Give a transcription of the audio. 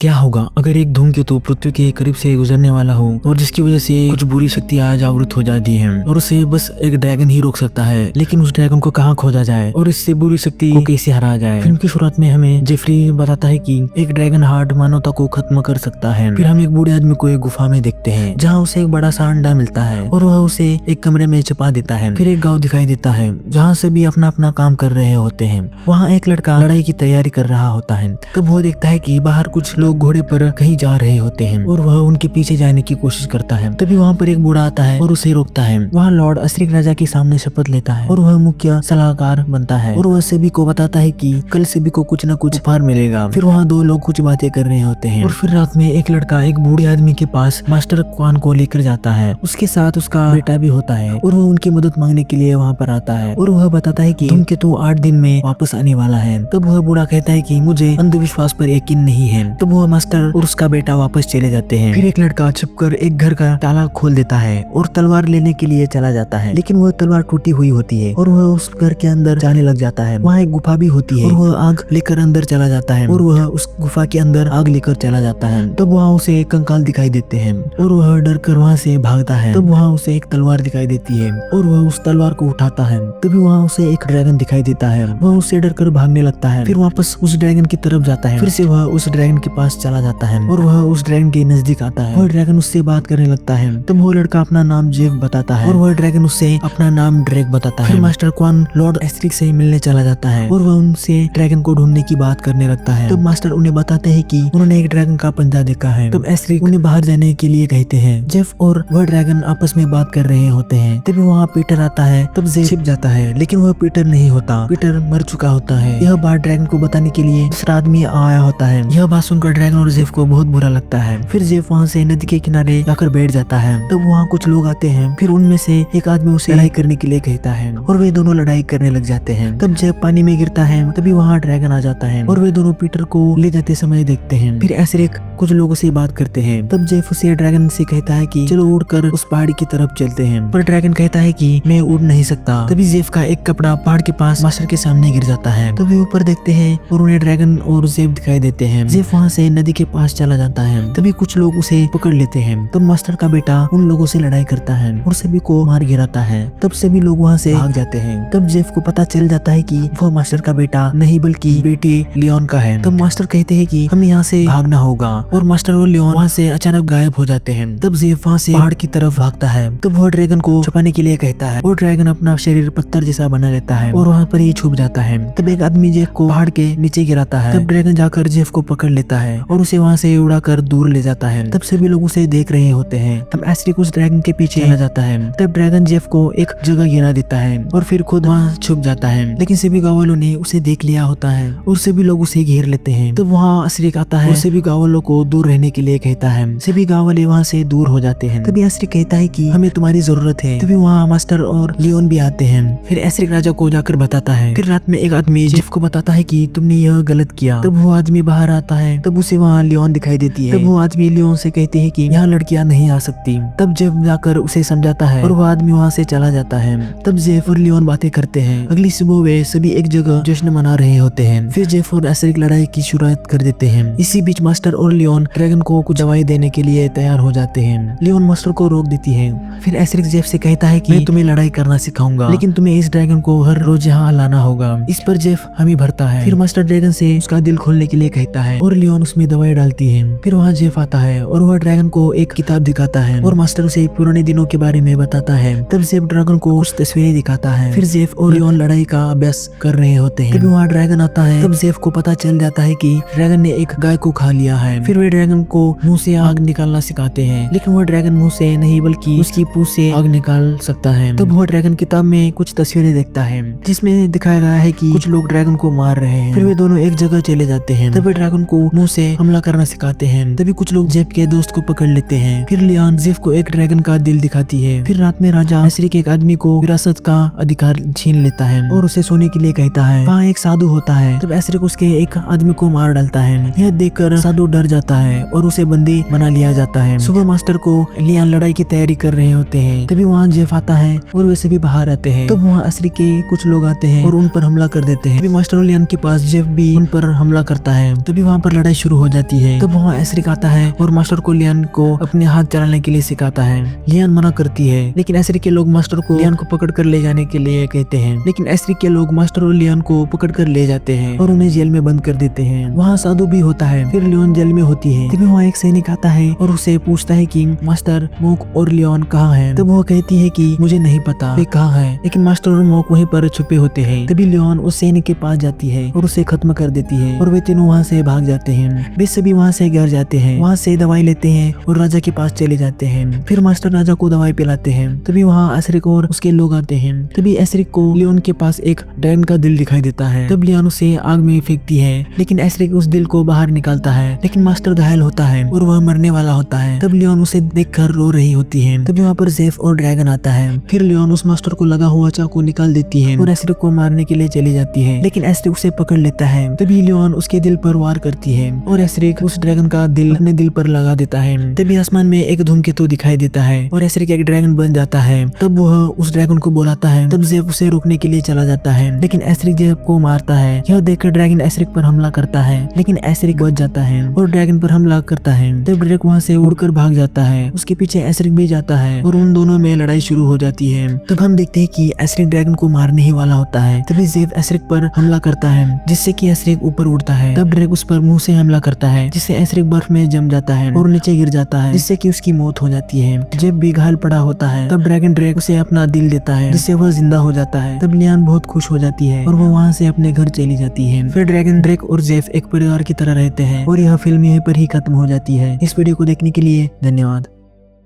क्या होगा अगर एक धूमकेतु पृथ्वी के करीब से गुजरने वाला हो और जिसकी वजह से कुछ बुरी शक्तियां जागृत हो जाती हैं और उसे बस एक ड्रैगन ही रोक सकता है। लेकिन उस ड्रैगन को कहाँ खोजा जाए और इससे बुरी शक्ति को कैसे हराया जाए। फिल्म की शुरुआत में हमें जेफरी बताता है कि एक ड्रैगन हार्ट मानवता को खत्म कर सकता है। फिर हम एक बूढ़े आदमी को एक गुफा में देखते हैं जहाँ उसे एक बड़ा सा अंडा मिलता है और वह उसे एक कमरे में छिपा देता है। फिर एक गाँव दिखाई देता है जहाँ सभी अपना अपना काम कर रहे होते हैं। वहाँ एक लड़का लड़ाई की तैयारी कर रहा होता है। तब वो देखता है कि बाहर कुछ लोग घोड़े पर कहीं जा रहे होते हैं और वह उनके पीछे जाने की कोशिश करता है। तभी वहाँ पर एक बूढ़ा आता है और उसे रोकता है। वहाँ लॉर्ड अस्रिक राजा के सामने शपथ लेता है और वह मुख्य सलाहकार बनता है और वह सभी को बताता है कि कल सभी को कुछ न कुछ उपहार मिलेगा। फिर वहाँ दो लोग कुछ बातें कर रहे होते हैं और फिर रात में एक लड़का एक बूढ़े आदमी के पास मास्टर क्वान को लेकर जाता है। उसके साथ उसका बेटा भी होता है और वह उनकी मदद मांगने के लिए वहाँ पर आता है और वह बताता है कि धूमकेतु 8 दिन में वापस आने वाला है। तब वह बूढ़ा कहता है कि मुझे अंधविश्वास पर यकीन नहीं है। तब वह मास्टर और उसका बेटा वापस चले जाते हैं। फिर एक लड़का छुपकर एक घर का ताला खोल देता है और तलवार लेने के लिए चला जाता है, लेकिन वह तलवार टूटी हुई होती है और वह उस घर के अंदर जाने लग जाता है। वहाँ एक गुफा भी होती है और वह आग लेकर अंदर चला जाता है और वह उस गुफा के अंदर आग लेकर चला जाता है। तब वहाँ उसे एक कंकाल दिखाई देते हैं और वह डर कर वहाँ से भागता है। तब वहाँ उसे एक तलवार दिखाई देती है और वह उस तलवार को उठाता है। तभी वहाँ उसे एक ड्रैगन दिखाई देता है। वह उससे डर कर भागने लगता है। फिर वापस उस ड्रैगन की तरफ जाता है। फिर से वह उस ड्रैगन के पास चला जाता है और वह उस ड्रैगन के नजदीक आता है। वह ड्रैगन उससे बात करने लगता है। तब वो लड़का अपना नाम जेफ बताता है और वह ड्रैगन उससे अपना नाम ड्रेक बताता है। फिर मास्टर क्वान लॉर्ड एस्ट्रिक से मिलने चला जाता है और वह उनसे ड्रैगन को ढूंढने की बात करने लगता है। तब मास्टर उन्हें बताते हैं कि उन्होंने एक ड्रैगन का पंजा देखा है। तब एस्ट्रिक उन्हें बाहर जाने के लिए कहते हैं। जेफ और वह ड्रैगन आपस में बात कर रहे होते हैं। तभी वहाँ पीटर आता है। तब जेफ छिप जाता है, लेकिन वह पीटर नहीं होता। पीटर मर चुका होता है। यह बात ड्रैगन को बताने के लिए दूसरा आदमी आया होता है। यह बात सुनकर ड्रैगन और जेफ को बहुत बुरा लगता है। फिर जेफ वहाँ से नदी के किनारे जाकर बैठ जाता है। तब वहाँ कुछ लोग आते हैं। फिर उनमें से एक आदमी उसे लड़ाई करने के लिए कहता है और वे दोनों लड़ाई करने लग जाते हैं। तब जेफ पानी में गिरता है। तभी वहाँ ड्रैगन आ जाता है और वे दोनों पीटर को ले जाते समय देखते हैं। फिर एस्रिक कुछ लोगों से बात करते हैं। तब जेफ उसे ड्रैगन से कहता है कि चलो उड़कर उस पहाड़ी की तरफ चलते हैं, पर ड्रैगन कहता है कि मैं उड़ नहीं सकता। तभी जेफ का एक कपड़ा पहाड़ के पास मास्टर के सामने गिर जाता है। तब वे ऊपर देखते हैं और उन्हें ड्रैगन और जेफ दिखाई देते हैं। जेफ वहाँ से नदी के पास चला जाता है। तभी कुछ लोग उसे पकड़ लेते हैं। तब मास्टर का बेटा उन लोगों से लड़ाई करता है और सभी को मार गिराता है। तब सभी लोग वहाँ से भाग जाते हैं। तब जेफ को पता चल जाता है कि वह मास्टर का बेटा नहीं बल्कि बेटी लियोन का है। तब मास्टर कहते हैं कि हमें यहाँ से भागना होगा और मास्टर और लियोन वहाँ से अचानक गायब हो जाते हैं। तब जेफ वहाँ से पहाड़ की तरफ भागता है। तब वह ड्रैगन को छुपाने के लिए कहता है और ड्रैगन अपना शरीर पत्थर जैसा बना लेता है और वहाँ पर ही छुप जाता है। तब एक आदमी जेफ को पहाड़ के नीचे गिराता है। तब ड्रैगन जाकर जेफ को पकड़ लेता है और उसे वहाँ से उड़ाकर दूर ले जाता है। तब सभी लोग उसे देख रहे होते हैं। तब एस्ट्रिक उस ड्रैगन के पीछे चला जाता है। तब ड्रैगन जेफ को एक जगह गिरा देता है और फिर खुद वहाँ छुप जाता है, लेकिन सभी गाँव वालों ने उसे देख लिया होता है और सभी लोग उसे घेर लेते हैं। तब वहाँ एस्ट्रिक आता है और सभी गाँव वालों को दूर रहने के लिए कहता है। सभी गाँव वाले वहाँ से दूर हो जाते हैं। तभी एस्ट्रिक कहता है कि हमें तुम्हारी जरूरत है। तभी वहाँ मास्टर और लियोन भी आते हैं। फिर एस्ट्रिक राजा को जाकर बताता है। फिर रात में एक आदमी जेफ को बताता है कि तुमने यह गलत किया। तब वो आदमी बाहर आता है। तब उसे वहाँ लियोन दिखाई देती है। तब वो आदमी लियोन से कहते हैं कि यहाँ लड़कियाँ नहीं आ सकती। तब जेफ जाकर उसे समझाता है और वो आदमी वहाँ से चला जाता है। तब जेफ और लियोन बातें करते हैं। अगली सुबह वे सभी एक जगह जश्न मना रहे होते हैं। फिर जेफ और एस्ट्रिक लड़ाई की शुरुआत कर देते हैं। इसी बीच मास्टर और लियोन ड्रैगन को कुछ दवाई देने के लिए तैयार हो जाते हैं। लियोन मास्टर को रोक देती है। फिर एस्ट्रिक जेफ से कहता है कि मैं तुम्हें लड़ाई करना सिखाऊंगा, लेकिन तुम्हें इस ड्रैगन को हर रोज यहाँ लाना होगा। इस पर जेफ हमें भरता है। फिर मास्टर ड्रैगन से उसका दिल खोलने के लिए कहता है और लियोन उसमें दवाई डालती है। फिर वहाँ जेफ आता है और वह ड्रैगन को एक किताब दिखाता है और मास्टर उसे पुराने दिनों के बारे में बताता है। तब जेफ ड्रैगन को कुछ तस्वीरें दिखाता है। फिर जेफ और लियोन लड़ाई का अभ्यास कर रहे होते हैं। तभी वहाँ ड्रैगन आता है। तब जेफ को पता चल जाता है कि ड्रैगन ने एक गाय को खा लिया है। फिर वे ड्रैगन को मुंह से आग निकालना सिखाते हैं, लेकिन वह ड्रैगन मुंह से नहीं बल्कि उसकी पूंछ से आग निकाल सकता है। तब वह ड्रैगन किताब में कुछ तस्वीरें देखता है जिसमें दिखाया गया है कि कुछ लोग ड्रैगन को मार रहे हैं। फिर वे दोनों एक जगह चले जाते हैं। तभी ड्रैगन को मुंह से हमला करना सिखाते हैं। तभी कुछ लोग जेफ के दोस्त को पकड़ लेते हैं। फिर लियोन जेफ को एक ड्रैगन का दिल दिखाती है। फिर रात में राजा एस्ट्रिक एक आदमी को विरासत का अधिकार छीन लेता है और उसे सोने के लिए कहता है। वहाँ एक साधु होता है। तब एस्ट्रिक उसके एक आदमी को मार डालता है। यह देखकर साधु डर जाता है और उसे बंदी बना लिया जाता है। सुपर मास्टर को लियान लड़ाई की तैयारी कर रहे होते हैं, तभी वहाँ जेफ आता है और वैसे भी बाहर आते हैं। तब वहाँ एसरिक के कुछ लोग आते हैं और उन पर हमला कर देते हैं। तभी मास्टर और लियान के पास जेफ भी उन पर हमला करता है। तभी वहाँ पर लड़ाई शुरू हो जाती है। तब वहाँ एसरिक आता है और मास्टर को लियान को अपने हाथ चलाने के लिए सिखाता है। लियान मना करती है, लेकिन एसरिक के लोग मास्टर को लियान को पकड़ कर ले जाने के लिए कहते हैं, लेकिन एसरिक के लोग मास्टर और लियान को पकड़ कर ले जाते हैं और उन्हें जेल में बंद कर देते हैं। वहाँ साधु भी होता है। फिर लियोन जेल में होती है। तभी वहाँ एक सैनिक आता है और उसे पूछता है कि मास्टर, मोक और लियोन कहाँ हैं? तब वो कहती है कि मुझे नहीं पता वे कहाँ हैं, लेकिन मास्टर और मोक वहीं पर छुपे होते हैं। तभी लियोन उस सैनिक के पास जाती है और उसे खत्म कर देती है और वे तीनों वहाँ से भाग जाते हैं। वे सभी वहाँ से घर जाते हैं, वहाँ से दवाई लेते हैं और राजा के पास चले जाते हैं। फिर मास्टर राजा को दवाई पिलाते हैं। तभी वहाँ एसरिक और उसके लोग आते हैं। तभी एसरिक को लियोन के पास एक ड्रैगन का दिल दिखाई देता है। तब लियोन उसे आग में फेंकती है, लेकिन एसरिक उस दिल को बाहर निकालता है, लेकिन मास्टर घायल होता है और वह मरने वाला होता है। तब लियोन उसे देखकर रो रही होती है। तभी वहाँ पर जेफ और ड्रैगन आता है। फिर लियोन उस मास्टर को लगा हुआ चाकू निकाल देती है और एसरिक को मारने के लिए चली जाती है, लेकिन एसरिक उसे पकड़ लेता है। तभी लियोन उसके दिल पर वार करती है और एसरिक उस ड्रैगन का दिल अपने दिल पर लगा देता है। तभी आसमान में एक धूमकेतु दिखाई देता है और एसरिक एक ड्रैगन बन जाता है। तब वह उस ड्रैगन को बुलाता है। तब जेफ उसे रोकने के लिए चला जाता है, लेकिन एसरिक जेफ को मारता है। यह देखकर ड्रैगन एसरिक पर हमला करता है, लेकिन एसरिक बच जाता है और ड्रैगन पर हमला करता है। तब ड्रैगन वहाँ से उड़कर भाग जाता है। उसके पीछे एसरिक भी जाता है और उन दोनों में लड़ाई शुरू हो जाती है। तब हम देखते हैं कि एसरिक ड्रैगन को मारने ही वाला होता है। तभी जेफ एसरिक पर हमला करता है, जिससे कि एसरिक ऊपर उड़ता है। तब ड्रैगन उस पर मुंह से हमला करता है, जिससे एसरिक बर्फ में जम जाता है और नीचे गिर जाता है, जिससे कि उसकी मौत हो जाती है। जेफ भी घायल पड़ा होता है। तब ड्रैगन उसे अपना दिल देता है, जिससे वह जिंदा हो जाता है। तब लियान बहुत खुश हो जाती है और वो वहाँ से अपने घर चली जाती है। फिर ड्रैक और जेफ एक परिवार की तरह रहते हैं और यह फिल्म यहीं पर ही खत्म हो जाती है। इस वीडियो को देखने के लिए धन्यवाद।